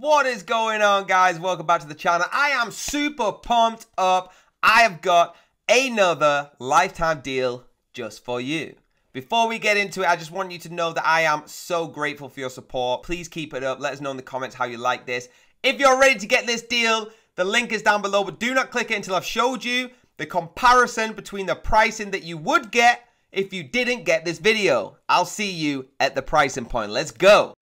What is going on, guys? Welcome back to the channel. I am super pumped up. I have got another lifetime deal just for you. Before we get into it, I just want you to know that I am so grateful for your support. Please keep it up. Let us know in the comments how you like this. If you're ready to get this deal, the link is down below, but do not click it until I've showed you the comparison between the pricing that you would get if you didn't get this video. I'll see you at the pricing point. Let's go.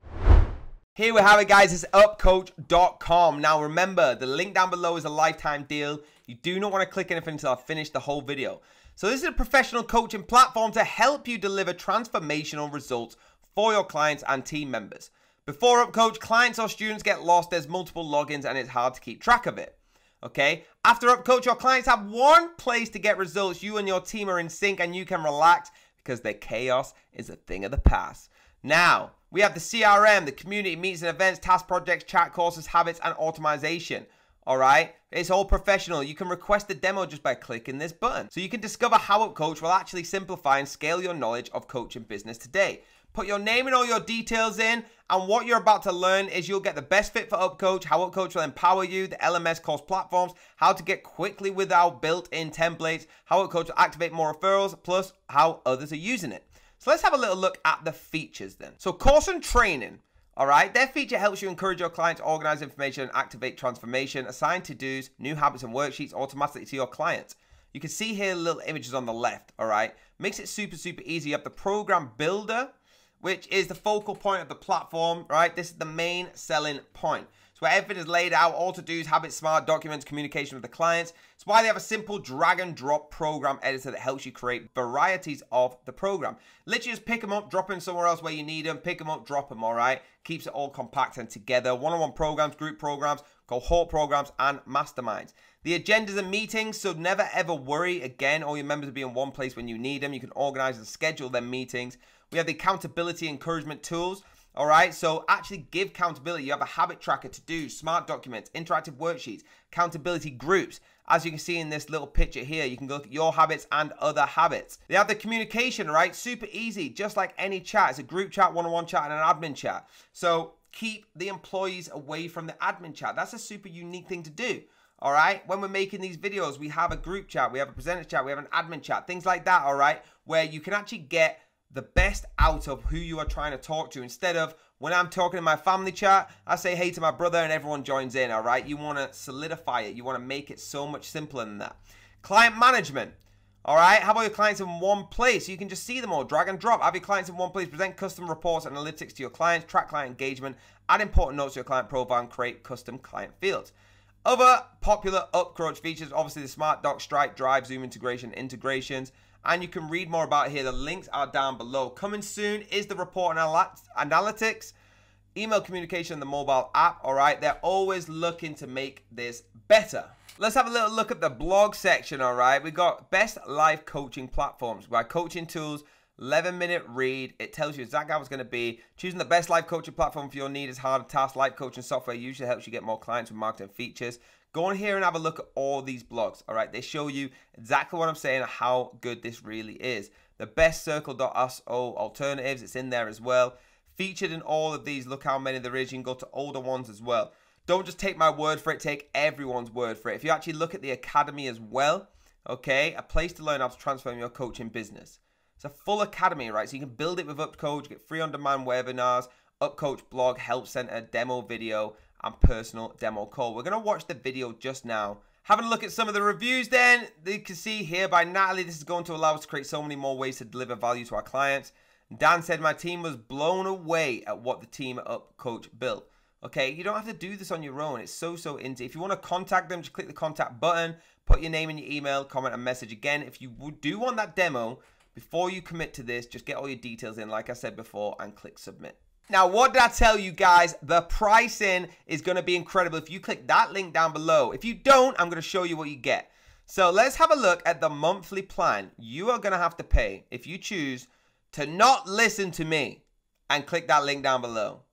Here we have it, guys. It's upcoach.com. Now remember, the link down below is a lifetime deal. You do not want to click anything until I finish the whole video. So this is a professional coaching platform to help you deliver transformational results for your clients and team members. Before Upcoach, clients or students get lost. There's multiple logins and it's hard to keep track of it. Okay? After Upcoach, your clients have one place to get results. You and your team are in sync and you can relax because their chaos is a thing of the past. Now, we have the CRM, the community, meetings and events, task projects, chat courses, habits, and automation. All right? It's all professional. You can request a demo just by clicking this button. So you can discover how Upcoach will actually simplify and scale your knowledge of coaching business today. Put your name and all your details in, and what you're about to learn is you'll get the best fit for Upcoach, how Upcoach will empower you, the LMS course platforms, how to get quickly without built-in templates, how Upcoach will activate more referrals, plus how others are using it. So let's have a little look at the features then. So course and training, all right? Their feature helps you encourage your clients to organize information and activate transformation, assign to-dos, new habits and worksheets automatically to your clients. You can see here little images on the left, all right? Makes it super easy. You have the program builder, which is the focal point of the platform, right? This is the main selling point. So where everything is laid out, all to-dos, habits, smart documents, communication with the clients. It's why they have a simple drag and drop program editor that helps you create varieties of the program. Literally just pick them up, drop them somewhere else where you need them, pick them up, drop them, all right? Keeps it all compact and together. One-on-one programs, group programs, cohort programs, and masterminds. The agendas and meetings, so never ever worry. Again, all your members will be in one place when you need them. You can organize and schedule their meetings. We have the accountability encouragement tools. All right, so actually give accountability. You have a habit tracker to do, smart documents, interactive worksheets, accountability groups. As you can see in this little picture here, you can look at your habits and other habits. They have the communication, right? Super easy, just like any chat. It's a group chat, one-on-one chat, and an admin chat. So keep the employees away from the admin chat. That's a super unique thing to do. All right, when we're making these videos, we have a group chat, we have a presenter chat, we have an admin chat, things like that, all right, where you can actually get the best out of who you are trying to talk to. Instead of when I'm talking in my family chat, I say hey to my brother and everyone joins in, all right? You want to solidify it. You want to make it so much simpler than that. Client management, all right? Have all your clients in one place. You can just see them all, drag and drop. Have your clients in one place, present custom reports and analytics to your clients, track client engagement, add important notes to your client profile, and create custom client fields. Other popular Upcoach features, obviously the Smart Doc, Stripe, Drive, Zoom integration, integrations. And you can read more about it here. The links are down below. Coming soon is the report and analytics, email communication, the mobile app. All right, they're always looking to make this better. Let's have a little look at the blog section. All right, we got best live coaching platforms by coaching tools. 11-minute read. It tells you exactly how it's going to be. Choosing the best live coaching platform for your need is hard task. Live coaching software usually helps you get more clients with marketing features. Go on here and have a look at all these blogs. All right, they show you exactly what I'm saying and how good this really is. The best circle.so alternatives, it's in there as well. Featured in all of these. Look how many there is. You can go to older ones as well. Don't just take my word for it. Take everyone's word for it. If you actually look at the academy as well, okay, a place to learn how to transform your coaching business. It's a full academy, right? So you can build it with Upcoach, get free on-demand webinars, Upcoach blog, help center, demo video, and personal demo call. We're going to watch the video just now. Having a look at some of the reviews then, you can see here by Natalie, this is going to allow us to create so many more ways to deliver value to our clients. Dan said, my team was blown away at what the team at Upcoach built. Okay, you don't have to do this on your own. It's so easy. If you want to contact them, just click the contact button, put your name and your email, comment and message. Again, if you do want that demo, before you commit to this, just get all your details in, like I said before, and click submit. Now, what did I tell you guys? The pricing is going to be incredible if you click that link down below. If you don't, I'm going to show you what you get. So let's have a look at the monthly plan you are going to have to pay if you choose to not listen to me and click that link down below.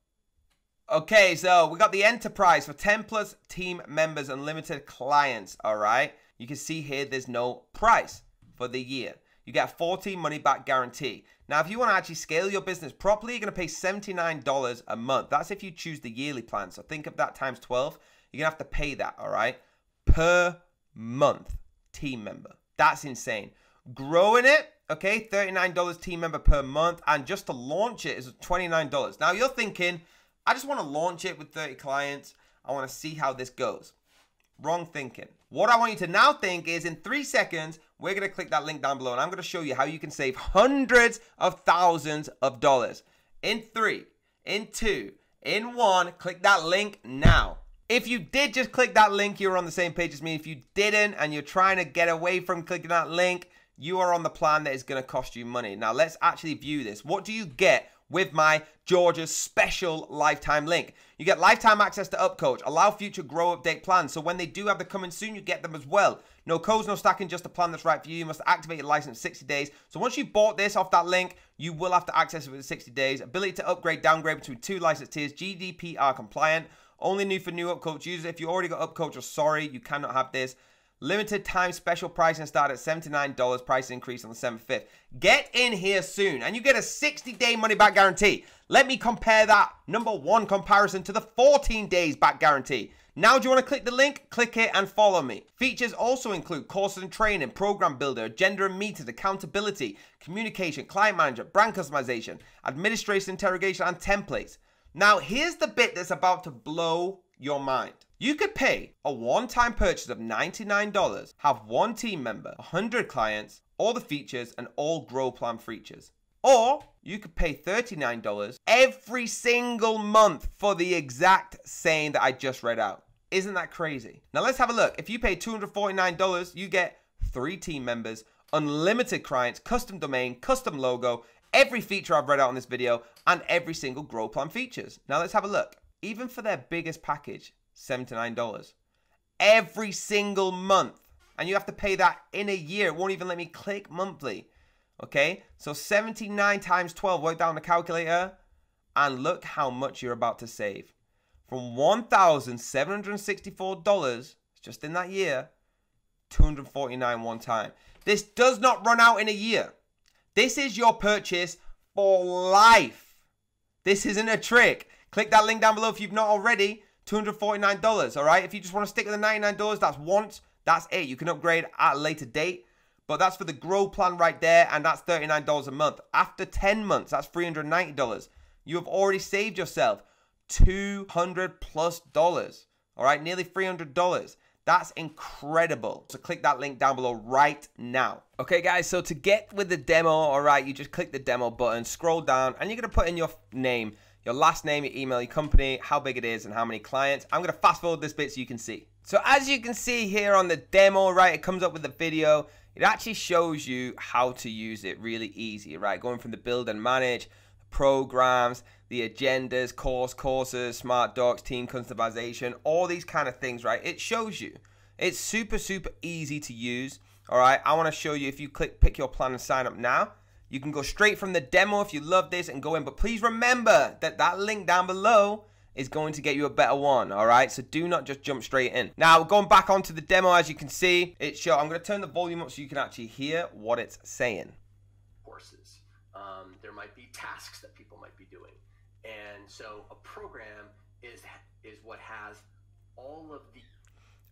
Okay, so we got the enterprise for 10 plus team members and limited clients, all right? You can see here there's no price for the year. You get a 14 money back guarantee. Now, if you want to actually scale your business properly, you're going to pay $79 a month. That's if you choose the yearly plan. So think of that times 12. You're going to have to pay that, all right, per month, team member. That's insane. Growing it, okay, $39 team member per month. And just to launch it is $29. Now, you're thinking, I just want to launch it with 30 clients. I want to see how this goes. Wrong thinking. What I want you to now think is in 3 seconds, we're going to click that link down below and I'm going to show you how you can save hundreds of thousands of dollars. In 3, in 2, in 1, click that link now. If you did just click that link, you're on the same page as me. If you didn't and you're trying to get away from clicking that link, you are on the plan that is going to cost you money. Now let's actually view this. What do you get with my Georgia's special lifetime link? You get lifetime access to Upcoach, allow future grow update plans. So when they do have the coming soon, you get them as well. No codes, no stacking, just a plan that's right for you. You must activate your license in 60 days. So once you bought this off that link, you will have to access it within 60 days. Ability to upgrade, downgrade between 2 license tiers, GDPR compliant. Only new for new Upcoach users. If you already got Upcoach, you're sorry, you cannot have this. Limited time special pricing start at $79. Price increase on the 7th, 5th. Get in here soon and you get a 60-day money back guarantee. Let me compare that #1 comparison to the 14 days back guarantee. Now, do you want to click the link? Click it and follow me. Features also include courses and training, program builder, agenda and meetings, accountability, communication, client manager, brand customization, administration, interrogation, and templates. Now, here's the bit that's about to blow your mind. You could pay a one-time purchase of $99, have 1 team member, 100 clients, all the features, and all grow plan features. Or you could pay $39 every single month for the exact same that I just read out. Isn't that crazy? Now let's have a look. If you pay $249, you get 3 team members, unlimited clients, custom domain, custom logo, every feature I've read out in this video, and every single grow plan features. Now let's have a look. Even for their biggest package, $79 every single month, and you have to pay that in a year. It won't even let me click monthly. Okay, so 79 times 12, work down the calculator, and look how much you're about to save. From $1,764 just in that year, $249 one time. This does not run out in a year. This is your purchase for life. This isn't a trick. Click that link down below if you've not already. $249, all right? If you just want to stick with the $99, that's once. That's it. You can upgrade at a later date. But that's for the grow plan right there, and that's $39 a month. After 10 months, that's $390. You have already saved yourself $200+. All right, nearly $300. That's incredible. So click that link down below right now. Okay, guys, so to get with the demo, all right, you just click the demo button, scroll down, and you're going to put in your name, your last name, your email, your company, how big it is, and how many clients. I'm going to fast forward this bit so you can see. So as you can see here on the demo, right, it comes up with the video. It actually shows you how to use it really easy, right? Going from the build and manage, programs, the agendas, courses, smart docs, team customization, all these kind of things, right? It shows you. It's super, super easy to use, all right? I want to show you if you pick your plan and sign up now, you can go straight from the demo if you love this and go in. But please remember that that link down below is going to get you a better one, all right? So do not just jump straight in. Now, going back onto the demo, as you can see, I'm going to turn the volume up so you can actually hear what it's saying. Courses. There might be tasks that people might be doing. And so a program is what has all of the...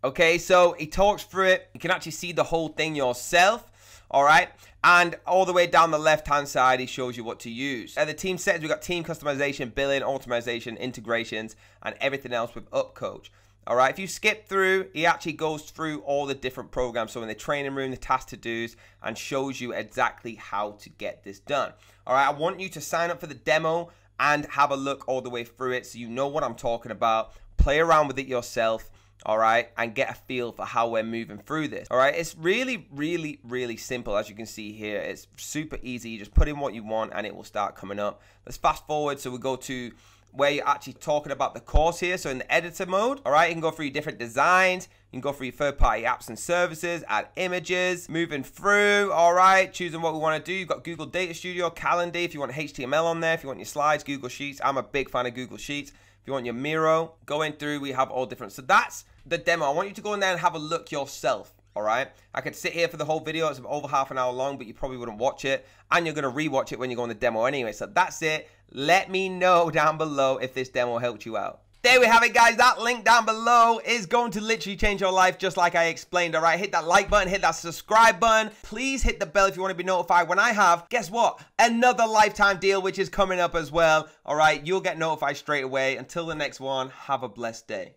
Okay, so he talks through it. You can actually see the whole thing yourself. All right, and all the way down the left-hand side, he shows you what to use. At the team settings, we've got team customization, billing, automation, integrations, and everything else with Upcoach. All right, if you skip through, he actually goes through all the different programs. So in the training room, the task to-dos, and shows you exactly how to get this done. All right, I want you to sign up for the demo and have a look all the way through it so you know what I'm talking about. Play around with it yourself. All right, and get a feel for how we're moving through this. All right, it's really, really, really simple. As you can see here, it's super easy. You just put in what you want and it will start coming up. Let's fast forward. So we go to where you're actually talking about the course here. So in the editor mode, all right, you can go through your different designs. You can go through your third-party apps and services, add images, moving through, all right, choosing what we want to do. You've got Google Data Studio, Calendar, if you want HTML on there, if you want your slides, Google Sheets. I'm a big fan of Google Sheets. If you want your Miro, going through, we have all different. So that's the demo. I want you to go in there and have a look yourself. All right, I could sit here for the whole video. It's over half an hour long, but you probably wouldn't watch it, and you're going to rewatch it when you go on the demo anyway. So that's it. Let me know down below if this demo helped you out. There we have it, guys. That link down below is going to literally change your life, just like I explained. All right, hit that like button, hit that subscribe button. Please hit the bell if you want to be notified when I have, guess what, another lifetime deal, which is coming up as well. All right, you'll get notified straight away. Until the next one, have a blessed day.